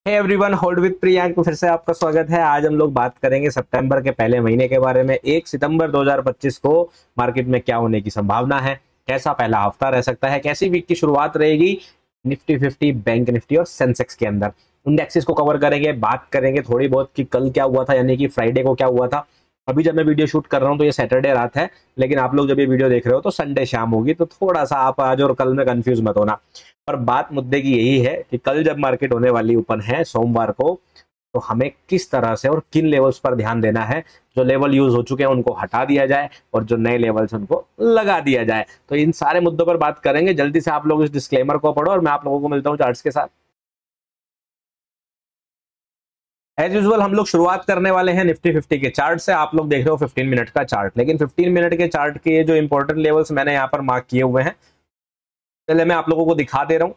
Hey everyone, hold with Priyank फिर से आपका स्वागत है। आज हम लोग बात करेंगे सितंबर के पहले महीने के बारे में। 1 सितंबर 2025 को मार्केट में क्या होने की संभावना है, कैसा पहला हफ्ता रह सकता है, कैसी वीक की शुरुआत रहेगी निफ्टी 50, बैंक निफ्टी और सेंसेक्स के अंदर। इंडेक्सेस को कवर करेंगे, बात करेंगे थोड़ी बहुत कि कल क्या हुआ था, यानी कि फ्राइडे को क्या हुआ था। अभी जब मैं वीडियो शूट कर रहा हूँ तो ये सैटरडे रात है, लेकिन आप लोग जब ये वीडियो देख रहे हो तो संडे शाम होगी, तो थोड़ा सा आप आज और कल में कंफ्यूज मत होना। और बात मुद्दे की यही है कि कल जब मार्केट होने वाली ओपन है सोमवार को, तो हमें किस तरह से और किन लेवल्स पर ध्यान देना है। जो लेवल यूज हो चुके हैं उनको हटा दिया जाए और जो नए लेवल्स उनको लगा दिया जाए। तो इन सारे मुद्दों पर बात करेंगे। जल्दी से आप लोग इस डिस्क्लेमर को पढ़ो और मैं आप लोगों को मिलता हूँ चार्ट्स के साथ। एज यूजुअल हम लोग शुरुआत करने वाले हैं निफ्टी 50 के चार्ट से। आप लोग देख रहे हो 15 मिनट का चार्ट, लेकिन 15 मिनट के चार्ट के जो इंपॉर्टेंट लेवल्स मैंने यहाँ पर मार्क किए हुए हैं, पहले मैं आप लोगों को दिखा दे रहा हूँ।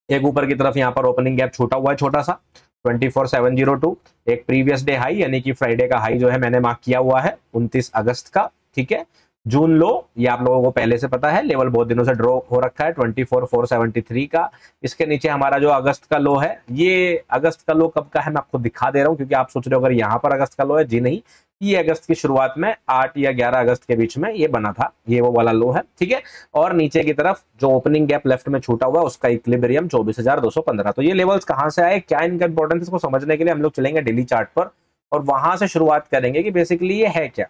एक ऊपर की तरफ यहाँ पर ओपनिंग गैप छूटा हुआ है छोटा सा 24702। एक प्रीवियस डे हाई यानी कि फ्राइडे का हाई जो है मैंने मार्क किया हुआ है 29 अगस्त का। ठीक है, जून लो ये आप लोगों को पहले से पता है, लेवल बहुत दिनों से ड्रॉ हो रखा है 24473 का। इसके नीचे हमारा जो अगस्त का लो है, ये अगस्त का लो कब का है मैं आपको दिखा दे रहा हूँ, क्योंकि आप सोच रहे हो अगर यहाँ पर अगस्त का लो है। जी नहीं, ये अगस्त की शुरुआत में 8 या 11 अगस्त के बीच में ये बना था, ये वो वाला लो है। ठीक है, और नीचे की तरफ जो ओपनिंग गैप लेफ्ट में छूटा हुआ है उसका इक्विलिब्रियम 24215। तो ये लेवल्स कहां से आए, क्या इनका इंपॉर्टेंस, इसको समझने के लिए हम लोग चलेंगे डेली चार्ट पर और वहां से शुरुआत करेंगे कि बेसिकली ये है क्या।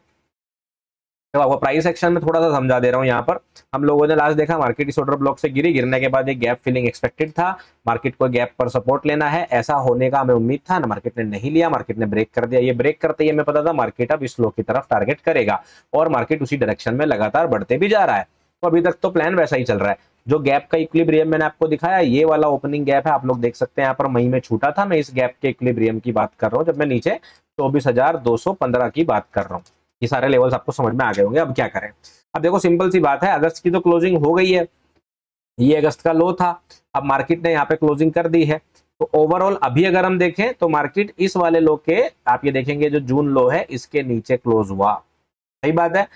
तो आपको प्राइस सेक्शन में थोड़ा सा समझा दे रहा हूं। यहाँ पर हम लोगों ने लास्ट देखा मार्केट इस ऑर्डर ब्लॉक से गिरने के बाद एक गैप फिलिंग एक्सपेक्टेड था। मार्केट को गैप पर सपोर्ट लेना है, ऐसा होने का हमें उम्मीद था ना। मार्केट ने नहीं लिया, मार्केट ने ब्रेक कर दिया। ये ब्रेक करते ही हमें पता था मार्केट अब इस लो की तरफ टारगेट करेगा और मार्केट उसी डायरेक्शन में लगातार बढ़ते भी जा रहा है। तो अभी तक तो प्लान वैसा ही चल रहा है। जो गैप का इक्विलिब्रियम मैंने आपको दिखाया, ये वाला ओपनिंग गैप है, आप लोग देख सकते हैं यहाँ पर मई में छूटा था। मैं इस गैप के इक्विलिब्रियम की बात कर रहा हूँ जब मैं नीचे 24215 की बात कर रहा हूँ। ये सारे लेवल्स आपको समझ में आ गए होंगे। अब क्या करें, अब देखो सिंपल सी बात है, अगस्त की तो क्लोजिंग हो गई है, ये अगस्त का लो था, अब मार्केट ने यहाँ पे क्लोजिंग कर दी है। तो ओवरऑल अभी अगर हम देखें तो मार्केट इस वाले लो के, आप ये देखेंगे जो जून लो है इसके नीचे क्लोज हुआ, सही बात है।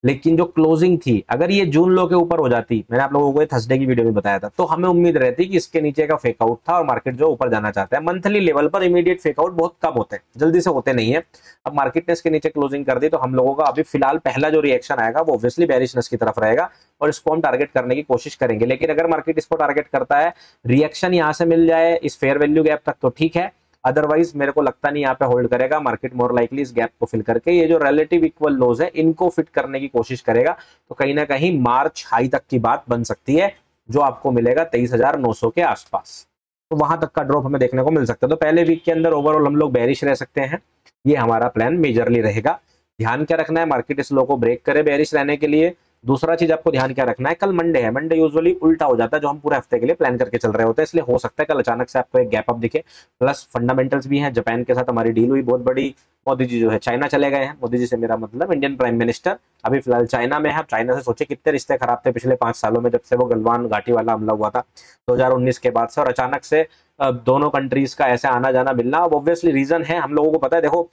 लेकिन जो क्लोजिंग थी, अगर ये जून लो के ऊपर हो जाती, मैंने आप लोगों को थर्सडे की वीडियो में बताया था, तो हमें उम्मीद रहती कि इसके नीचे का फेकआउट था और मार्केट जो ऊपर जाना चाहता है। मंथली लेवल पर इमीडिएट फेकआउट बहुत कम होते हैं, जल्दी से होते नहीं है। अब मार्केट ने इसके नीचे क्लोजिंग कर दी, तो हम लोगों का अभी फिलहाल पहला जो रिएक्शन आएगा वो ऑब्वियसली बेरिशनेस की तरफ रहेगा और इसको हम टारगेट करने की कोशिश करेंगे। लेकिन अगर मार्केट इसको टारगेट करता है, रिएक्शन यहां से मिल जाए इस फेयर वैल्यू गैप तक, तो ठीक है। अदरवाइज मेरे को लगता नहीं यहाँ पे होल्ड करेगा मार्केट। मोर लाइकली इस गैप को फिल करके ये जो रिलेटिव इक्वल लोज है इनको फिट करने की कोशिश करेगा। तो कहीं ना कहीं मार्च हाई तक की बात बन सकती है, जो आपको मिलेगा 23900 के आसपास। तो वहां तक का ड्रॉप हमें देखने को मिल सकता है। तो पहले वीक के अंदर ओवरऑल हम लोग बेरिश रह सकते हैं, ये हमारा प्लान मेजरली रहेगा। ध्यान क्या रखना है, मार्केट इस लो को ब्रेक करे बेरिश रहने के लिए। दूसरा चीज आपको ध्यान क्या रखना है, कल मंडे है, मंडे यूजुअली उल्टा हो जाता है जो हम पूरे हफ्ते के लिए प्लान करके चल रहे होते हैं, इसलिए हो सकता है कल अचानक से आपको एक गैप अप दिखे। प्लस फंडामेंटल्स भी हैं, जापान के साथ हमारी डील हुई बहुत बड़ी। मोदी जी जो है चाइना चले गए हैं, मोदी जी से मेरा मतलब इंडियन प्राइम मिनिस्टर अभी फिलहाल चाइना में है। चाइना से सोचे कितने रिश्ते खराब थे पिछले 5 सालों में, जब से वो गलवान घाटी वाला हमला हुआ था 2019 के बाद से, और अचानक से दोनों कंट्रीज का ऐसे आना जाना मिलना। अब ऑब्वियसली रीजन है, हम लोगों को पता है, देखो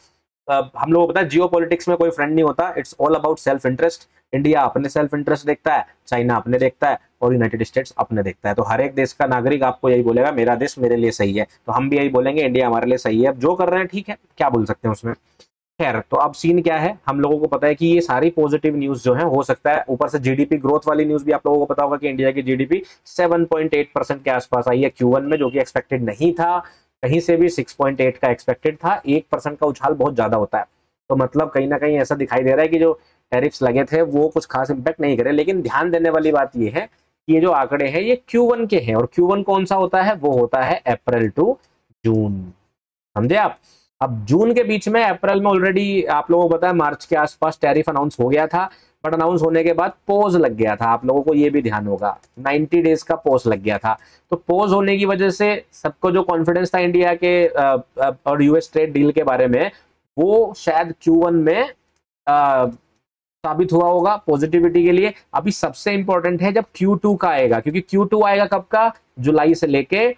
हम लोगों को पता है जियो पॉलिटिक्स में कोई फ्रेंड नहीं होता, it's all about self interest. India अपने सेल्फ इंटरेस्ट देखता है, चाइना अपने देखता है और यूनाइटेड स्टेट्स अपने देखता है। तो हर एक देश का नागरिक आपको यही बोलेगा मेरा देश मेरे लिए सही है, तो हम भी यही बोलेंगे इंडिया हमारे लिए सही है। अब जो कर रहे हैं ठीक है, क्या बोल सकते हैं उसमें। खैर, तो अब सीन क्या है, हम लोगों को पता है कि ये सारी पॉजिटिव न्यूज जो है, हो सकता है ऊपर से जीडीपी ग्रोथ वाली न्यूज भी आप लोगों को पता होगा कि इंडिया की जीडीपी 7.8% के आसपास आई है Q1 में, जो कि एक्सपेक्टेड नहीं था। कहीं से भी 6.8 का एक्सपेक्टेड था। 1% का उछाल बहुत ज्यादा होता है। तो मतलब कहीं ना कहीं ऐसा दिखाई दे रहा है कि जो टैरिफ्स लगे थे वो कुछ खास इंपैक्ट नहीं करे। लेकिन ध्यान देने वाली बात ये है कि ये जो आंकड़े हैं ये Q1 के हैं, और Q1 कौन सा होता है, वो होता है अप्रैल टू जून, समझे आप। अब जून के बीच में, अप्रैल में ऑलरेडी आप लोगों को पता है मार्च के आसपास टैरिफ अनाउंस हो गया था, बट अनाउंस होने के बाद पोज लग गया था। आप लोगों को ये भी ध्यान होगा 90 डेज का पोज लग गया था। तो पोज होने की वजह से सबको जो कॉन्फिडेंस था इंडिया के और यूएस ट्रेड डील के बारे में, वो शायद Q1 में साबित हुआ होगा पॉजिटिविटी के लिए। अभी सबसे इंपॉर्टेंट है जब Q2 का आएगा, क्योंकि Q2 आएगा कब का, जुलाई से लेके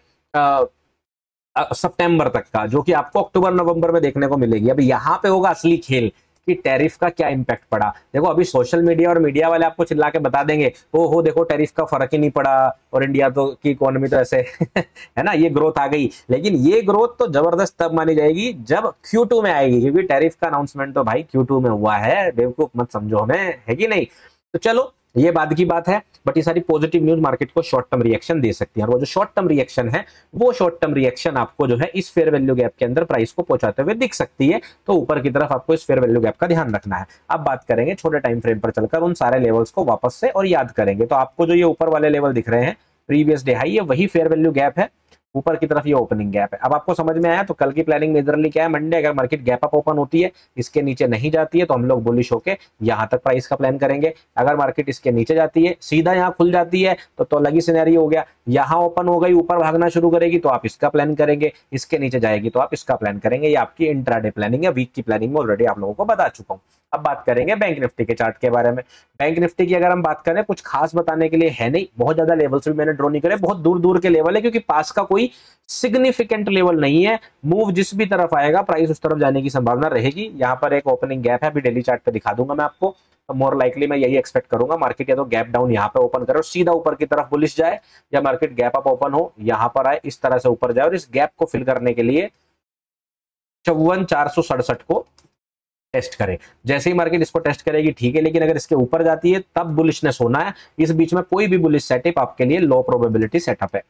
सितंबर तक का, जो कि आपको अक्टूबर नवंबर में देखने को मिलेगी। अब यहाँ पे होगा असली खेल कि टैरिफ का क्या इंपैक्ट पड़ा। देखो अभी सोशल मीडिया और मीडिया वाले आपको चिल्ला के बता देंगे ओ हो देखो टैरिफ का फर्क ही नहीं पड़ा और इंडिया तो की इकोनॉमी तो ऐसे है ना, ये ग्रोथ आ गई। लेकिन ये ग्रोथ तो जबरदस्त तब मानी जाएगी जब Q2 में आएगी, क्योंकि टैरिफ का अनाउंसमेंट तो भाई Q2 में हुआ है, बेवकूफ मत समझो हमें, है कि नहीं। तो चलो ये बाद की बात है, बट ये सारी पॉजिटिव न्यूज मार्केट को शॉर्ट टर्म रिएक्शन दे सकती है, और वो जो शॉर्ट टर्म रिएक्शन है वो शॉर्ट टर्म रिएक्शन आपको जो है इस फेयर वैल्यू गैप के अंदर प्राइस को पहुंचाते हुए दिख सकती है। तो ऊपर की तरफ आपको इस फेयर वैल्यू गैप का ध्यान रखना है। अब बात करेंगे छोटे टाइम फ्रेम पर चलकर उन सारे लेवल्स को वापस से और याद करेंगे। तो आपको जो ये ऊपर वाले लेवल दिख रहे हैं प्रीवियस डे हाई, ये वही फेयर वैल्यू गैप है, ऊपर की तरफ ये ओपनिंग गैप है। अब आपको समझ में आया। तो कल की प्लानिंग मेजरली क्या है, मंडे अगर मार्केट गैप अप ओपन होती है, इसके नीचे नहीं जाती है, तो हम लोग बुलिश होके यहां तक प्राइस का प्लान करेंगे। अगर मार्केट इसके नीचे जाती है, सीधा यहां खुल जाती है, तो अलग ही सिनेरियो हो गया। यहां ओपन हो गई, ऊपर भागना शुरू करेगी तो आप इसका प्लान करेंगे, इसके नीचे जाएगी तो आप इसका प्लान करेंगे। ये आपकी इंट्राडे प्लानिंग है, वीक की प्लानिंग में ऑलरेडी आप लोगों को बता चुका हूं। अब बात करेंगे बैंक निफ्टी के चार्ट के बारे में। बैंक निफ्टी की अगर हम बात करें, कुछ खास बताने के लिए है नहीं, बहुत ज्यादा लेवल्स भी मैंने ड्रॉ नहीं करे, बहुत दूर दूर के लेवल है, क्योंकि पास का कोई सिग्निफिकेंट लेवल नहीं है। मूव जिस भी तरफ आएगा प्राइस उस तरफ जाने की संभावना रहेगी। यहां पर एक ओपनिंग गैप है, अभी डेली चार्ट पे दिखा दूंगा मैं आपको। तो मोर लाइकली मैं यही एक्सपेक्ट करूंगा, मार्केट या तो गैप डाउन यहां पे ओपन करे और सीधा ऊपर की तरफ बुलिश जाए, या मार्केट गैप अप ओपन हो, यहां पर आए, इस तरह से ऊपर जाए और इस गैप को फिल करने के लिए 54,467 को टेस्ट करे। जैसे ही मार्केट इसको टेस्ट करेगी ठीक है, लेकिन अगर इसके ऊपर जाती है तब बुलिशनेस होना है। इस बीच में कोई भी बुलिश सेटअप आपके लिए लो प्रोबेबिलिटी सेटअप है।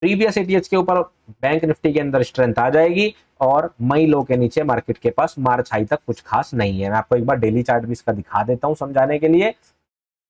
प्रीवियस एटीएच के ऊपर बैंक निफ्टी के अंदर स्ट्रेंथ आ जाएगी, और मई लो के नीचे मार्केट के पास मार्च हाई तक कुछ खास नहीं है। मैं आपको एक बार डेली चार्ट भी इसका दिखा देता हूं समझाने के लिए।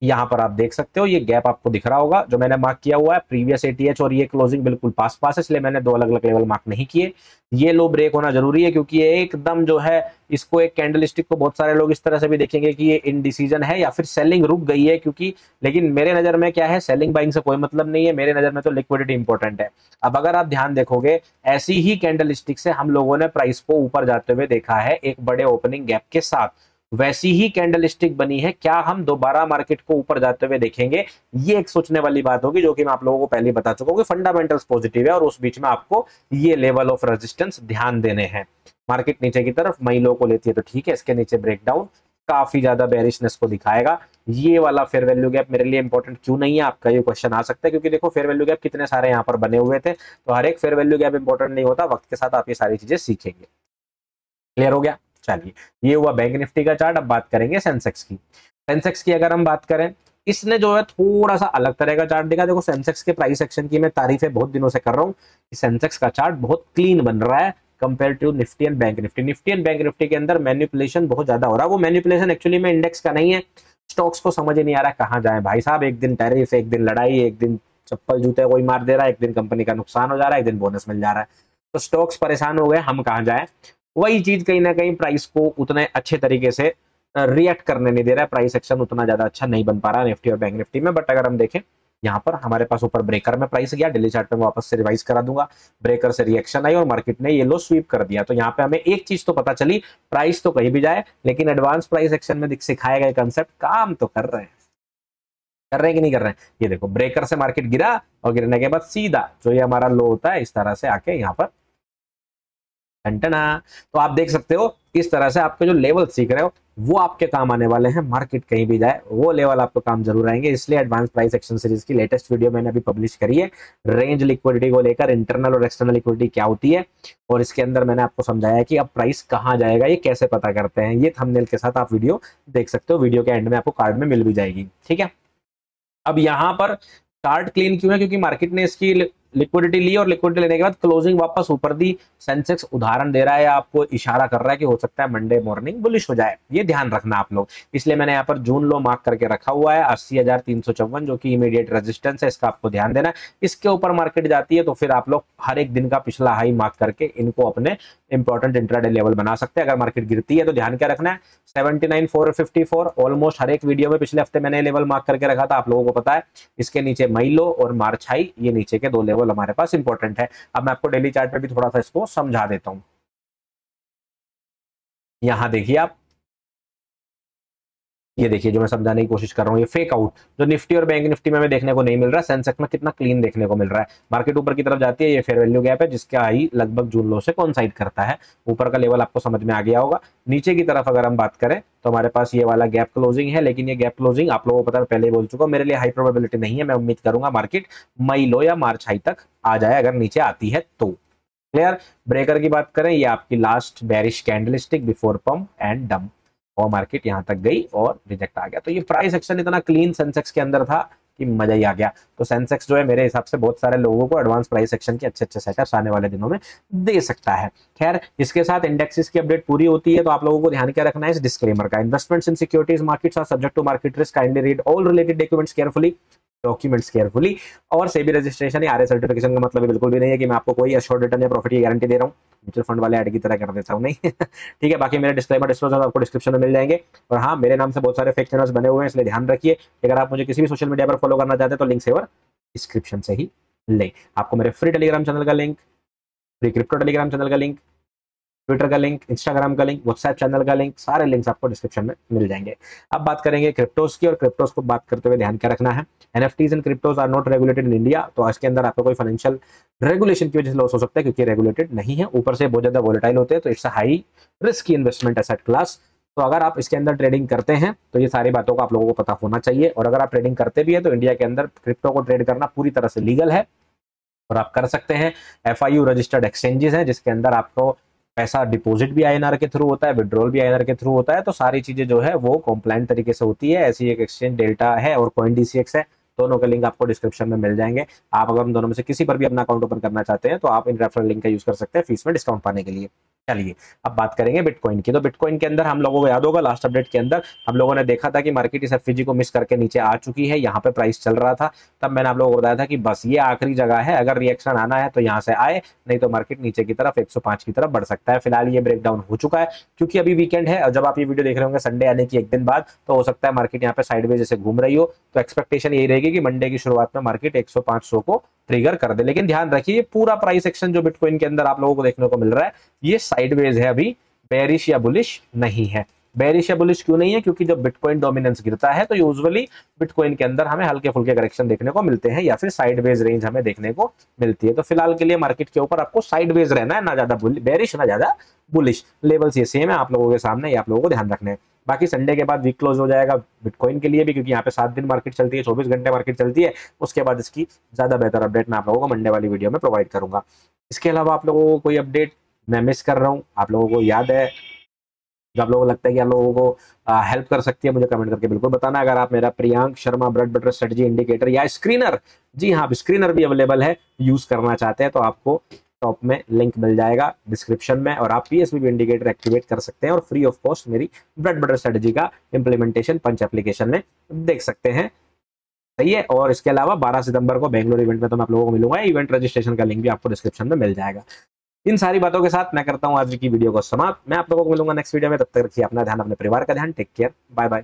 यहां पर आप देख सकते हो, ये गैप आपको दिख रहा होगा जो मैंने मार्क किया हुआ है प्रीवियस एटीएच, और ये क्लोजिंग बिल्कुल पास पास है, इसलिए मैंने दो अलग अलग लेवल मार्क नहीं किए। ये लो ब्रेक होना जरूरी है, क्योंकि ये एकदम जो है, इसको एक कैंडलस्टिक को बहुत सारे लोग इस तरह से भी देखेंगे कि ये इनडिसीजन है या फिर सेलिंग रुक गई है, क्योंकि लेकिन मेरे नजर में क्या है, सेलिंग बाइंग से कोई मतलब नहीं है, मेरे नजर में तो लिक्विडिटी इंपॉर्टेंट है। अब अगर आप ध्यान देखोगे, ऐसी ही कैंडलस्टिक से हम लोगों ने प्राइस को ऊपर जाते हुए देखा है एक बड़े ओपनिंग गैप के साथ, वैसी ही कैंडलस्टिक बनी है। क्या हम दोबारा मार्केट को ऊपर जाते हुए देखेंगे, ये एक सोचने वाली बात होगी, जो कि मैं आप लोगों को पहले बता चुका हूं कि फंडामेंटल्स पॉजिटिव है, और उस बीच में आपको ये लेवल ऑफ रेजिस्टेंस ध्यान देने हैं। मार्केट नीचे की तरफ मई लो को लेती है तो ठीक है, इसके नीचे ब्रेकडाउन काफी ज्यादा बेरिशनेस को दिखाएगा। ये वाला फेयर वैल्यू गैप मेरे लिए इंपॉर्टेंट क्यों नहीं है, आपका ये क्वेश्चन आ सकता है, क्योंकि देखो फेयर वैल्यू गैप कितने सारे यहाँ पर बने हुए थे, तो हर एक फेयर वैल्यू गैप इंपॉर्टेंट नहीं होता, वक्त के साथ आप ये सारी चीजें सीखेंगे। क्लियर हो गया। चलिए, ये हुआ बैंक निफ्टी का चार्ट। अब बात करेंगे सेंसेक्स की। सेंसेक्स की अगर हम बात करें, इसने जो है थोड़ा सा अलग तरह का चार्ट दिखा। देखो सेंसेक्स के प्राइस एक्शन की मैं तारीफें बहुत दिनों से कर रहा हूँ, सेंसेक्स का चार्ट बहुत क्लीन बन रहा है compare to Nifty and Bank Nifty. Nifty and Bank Nifty के अंदर मैनिपुलेशन बहुत ज्यादा हो रहा है। वो मैनिपुलेशन एक्चुअली में इंडेक्स का नहीं है, स्टॉक्स को समझ ही नहीं आ रहा कहाँ जाए भाई साहब। एक दिन टैरिफ, एक दिन लड़ाई, एक दिन चप्पल जूते कोई मार दे रहा है, एक दिन कंपनी का नुकसान हो जा रहा है, एक दिन बोनस मिल जा रहा है, तो स्टॉक्स परेशान हो गए, हम कहाँ जाए। वही चीज कहीं ना कहीं प्राइस को उतने अच्छे तरीके से रिएक्ट करने नहीं दे रहा है, प्राइस एक्शन उतना ज्यादा अच्छा नहीं बन पा रहा है निफ्टी और बैंक निफ्टी में। बट अगर हम देखें, यहाँ पर हमारे पास ऊपर ब्रेकर में प्राइस गया, डेली चार्ट पे मैं वापस से रिवाइज करा दूंगा, ब्रेकर से रिएक्शन आई और मार्केट ने ये लो स्वीप कर दिया। तो यहाँ पे हमें एक चीज तो पता चली, प्राइस तो कहीं भी जाए, लेकिन एडवांस प्राइस एक्शन में सिखाए गए कंसेप्ट काम तो कर रहे हैं। कर रहे हैं कि नहीं कर रहे हैं। ये देखो ब्रेकर से मार्केट गिरा, और गिरने के बाद सीधा जो ये हमारा लो होता है, इस तरह से आके यहाँ पर टंटना। तो आप देख सकते हो इस तरह से आपके जो लेवल सीख रहे हो वो आपके काम आने वाले हैं। मार्केट कहीं भी जाए वो लेवल आपको काम जरूर आएंगे। इसलिए एडवांस प्राइस एक्शन सीरीज की लेटेस्ट वीडियो मैंने अभी पब्लिश करी है, रेंज लिक्विडिटी को लेकर, इंटरनल और एक्सटर्नल लिक्विडिटी क्या होती है, और इसके अंदर मैंने आपको समझाया कि अब प्राइस कहाँ जाएगा, ये कैसे पता करते हैं। ये थंबनेल के साथ आप वीडियो देख सकते हो, वीडियो के एंड में आपको कार्ड में मिल भी जाएगी। ठीक है। अब यहाँ पर चार्ट क्लीन क्यों है, क्योंकि मार्केट ने इसकी लिक्विडिटी ली और लिक्विडिटी लेने के बाद क्लोजिंग वापस ऊपर दी। सेंसेक्स उदाहरण दे रहा है, आपको इशारा कर रहा है कि हो सकता है मंडे मॉर्निंग बुलिश हो जाए, ये ध्यान रखना आप लोग। इसलिए मैंने यहाँ पर जून लो मार्क करके रखा हुआ है 80,354, जो कि इमीडिएट रेजिस्टेंस है, इसका आपको ध्यान देना है। इसके ऊपर मार्केट जाती है तो फिर आप लोग हर एक दिन का पिछला हाई मार्क करके इनको अपने इंपॉर्टेंट इंट्राडे लेवल बना सकते हैं। अगर मार्केट गिरती है तो ध्यान क्या रखना है, 79,454 ऑलमोस्ट हर एक वीडियो में पिछले हफ्ते मैंने लेवल मार्क करके रखा था, आप लोगों को पता है। इसके नीचे मई लो और मार्च हाई, ये नीचे के दो लेवल हमारे पास इंपॉर्टेंट है। अब मैं आपको डेली चार्ट पे भी थोड़ा सा इसको समझा देता हूं। यहां देखिए आप, ये देखिए जो मैं समझाने की कोशिश कर रहा हूँ, ये फेक आउट जो निफ्टी और बैंक निफ्टी में हमें देखने को नहीं मिल रहा है, सेंसेक्स में कितना क्लीन देखने को मिल रहा है। मार्केट ऊपर की तरफ जाती है, ये फेयर वैल्यू गैप है जिसका हाई लगभग जून लो से कोइंसाइड करता है। ऊपर का लेवल आपको समझ में आ गया होगा। नीचे की तरफ अगर हम बात करें तो हमारे पास ये वाला गैप क्लोजिंग है, लेकिन ये गैप क्लोजिंग आप लोगों को पता है, पहले ही बोल चुका हूं, मेरे लिए हाई प्रोबेबिलिटी नहीं है। मैं उम्मीद करूंगा मार्केट मई लो या मार्च हाई तक आ जाए अगर नीचे आती है तो। क्लियर। ब्रेकर की बात करें, ये आपकी last bearish candlestick before pump and dump, और मार्केट यहां तक गई और रिजेक्ट आ गया। तो ये प्राइस एक्शन इतना क्लीन सेंसेक्स के अंदर था कि मजा ही आ गया। तो सेंसेक्स जो है मेरे हिसाब से बहुत सारे लोगों को एडवांस प्राइस एक्शन के अच्छे अच्छे सेटअप्स आने वाले दिनों में दे सकता है। खैर, इसके साथ इंडेक्सेस की अपडेट पूरी होती है, तो आप लोगों को ध्यान क्या रखना है इस डिस्क्लेमर का। Investments in securities markets are subject to market risk, kindly read all related documents carefully. और सेबी रजिस्ट्रेशन या आरए सर्टिफिकेशन का मतलब बिल्कुल भी नहीं है कि मैं आपको कोई एश्योर्ड रिटर्न या प्रॉफिट की गारंटी दे रहा हूँ, म्यूचुअल फंड वाले ऐड की तरह कर देता हूँ, नहीं। ठीक है, बाकी मेरे डिस्क्लेमर डिस्क्लोजर आपको डिस्क्रिप्शन में मिल जाएंगे। और हाँ, मेरे नाम से बहुत सारे फेक चैनल्स बने हुए हैं, इसलिए ध्यान रखिए। अगर आप मुझे किसी भी सोशल मीडिया पर फॉलो करना चाहते हैं तो लिंक सेवर डिस्क्रिप्शन से ही ले। आपको मेरे फ्री टेलीग्राम चैनल का link, free crypto Telegram channel का लिंक, ट्विटर का लिंक, इंस्टाग्राम का लिंक, व्हाट्सएप चैनल का लिंक, सारे लिंक्स आपको डिस्क्रिप्शन में मिल जाएंगे। अब बात करेंगे क्रिप्टोस की, और क्रिप्टोस को बात करते हुए ध्यान क्या रखना है, NFTs and cryptos are not regulated in India. तो इसके अंदर आपका कोई फाइनेंशियल रेगुलेशन की वजह से लॉस हो सकता है क्योंकि रेगुलेटेड नहीं है, ऊपर से बहुत ज्यादा वोलेटाइल होते हैं, तो it's a high risk investment asset class. तो अगर आप इसके अंदर ट्रेडिंग करते हैं तो ये सारी बातों का आप लोगों को पता होना चाहिए। और अगर आप ट्रेडिंग करते भी है तो इंडिया के अंदर क्रिप्टो को ट्रेड करना पूरी तरह से लीगल है और आप कर सकते हैं। एफआईयू रजिस्टर्ड एक्सचेंजेस हैं जिसके अंदर आपको पैसा डिपॉजिट भी आईएनआर के थ्रू होता है, विड्रॉल भी आईएनआर के थ्रू होता है। तो सारी चीजें जो है वो कॉम्प्लाइंट तरीके से होती है। ऐसी एक एक्सचेंज डेल्टा है और कॉइन डीसीएक्स है, दोनों के लिंक आपको डिस्क्रिप्शन में मिल जाएंगे। आप अगर उन दोनों में से किसी पर भी अपना अकाउंट ओपन करना चाहते हैं तो आप इन रेफरल लिंक का यूज कर सकते हैं फीस में डिस्काउंट पाने के लिए। चलिए अब बात करेंगे बिटकॉइन की। तो बिटकॉइन के अंदर हम लोगों को याद होगा लास्ट अपडेट के अंदर हम लोगों ने देखा था कि मार्केट इस एफवीजी को मिस करके नीचे आ चुकी है, यहाँ पे प्राइस चल रहा था। तब मैंने आप लोगों को बताया था कि बस ये आखिरी जगह है, अगर रिएक्शन आना है तो यहाँ से आए, नहीं तो मार्केट नीचे की तरफ 105 की तरफ बढ़ सकता है। फिलहाल ये ब्रेकडाउन हो चुका है क्योंकि अभी वीकेंड है और जब आप ये वीडियो देख रहे होंगे संडे आने की एक दिन बाद, तो हो सकता है मार्केट यहाँ पे साइडवेज जैसे घूम रही हो। तो एक्सपेक्टेशन यही रहेगी कि मंडे की शुरुआत में मार्केट 105 को ट्रिगर कर दे। लेकिन ध्यान रखिए पूरा प्राइस एक्शन जो बिटकॉइन के अंदर आप लोगों को देखने को मिल रहा है ये साइडवेज है, अभी बेरिश या बुलिश नहीं है। बेरिश या बुलिश क्यों नहीं है? क्योंकि जब बिटकॉइन डोमिनेंस गिरता है तो यूजुअली बिटकॉइन के अंदर हमें हल्के फुल्के करेक्शन देखने को मिलते हैं या फिर साइडवेज रेंज हमें देखने को मिलती है। तो फिलहाल के लिए मार्केट के ऊपर आपको साइडवेज रहना है, ना ज्यादा बेरिश ना ज्यादा बुलिश। लेवल्स ये सेम है आप लोगों के सामने, ये आप लोगों को ध्यान रखना है। बाकी संडे के बाद वीक क्लोज हो जाएगा बिटकॉइन के लिए भी, क्योंकि यहाँ पे 7 दिन मार्केट चलती है, 24 घंटे मार्केट चलती है। उसके बाद इसकी ज्यादा बेहतर अपडेट मैं आप लोगों को मंडे वाली वीडियो में प्रोवाइड करूंगा। इसके अलावा आप लोगों को कोई अपडेट मैं मिस कर रहा हूँ, आप लोगों को याद है जो आप लोगों को लगता है कि आप लोगों को हेल्प कर सकती है, मुझे कमेंट करके बिल्कुल बताना। अगर आप मेरा Priyank Sharma bread butter strategy indicator या स्क्रीनर, जी हाँ स्क्रीनर भी अवेलेबल है, यूज करना चाहते हैं तो आपको टॉप में लिंक मिल जाएगा डिस्क्रिप्शन में, और आप पीएसबी इंडिकेटर एक्टिवेट कर सकते हैं और फ्री ऑफ कॉस्ट मेरी ब्रेड बटर स्ट्रेटजी का इंप्लीमेंटेशन पंच एप्लीकेशन में देख सकते हैं। सही है। और इसके अलावा 12 सितंबर को बेंगलोर इवेंट में तो मैं आप लोगों को मिलूंगा, इवेंट रजिस्ट्रेशन का लिंक भी आपको डिस्क्रिप्शन में मिल जाएगा। इन सारी बातों के साथ मैं करता हूं आज की वीडियो को समाप्त। मैं आप लोगों को मिलूंगा नेक्स्ट वीडियो में, तब तक रखिए अपना ध्यान, अपने परिवार का ध्यान। Take care, bye bye.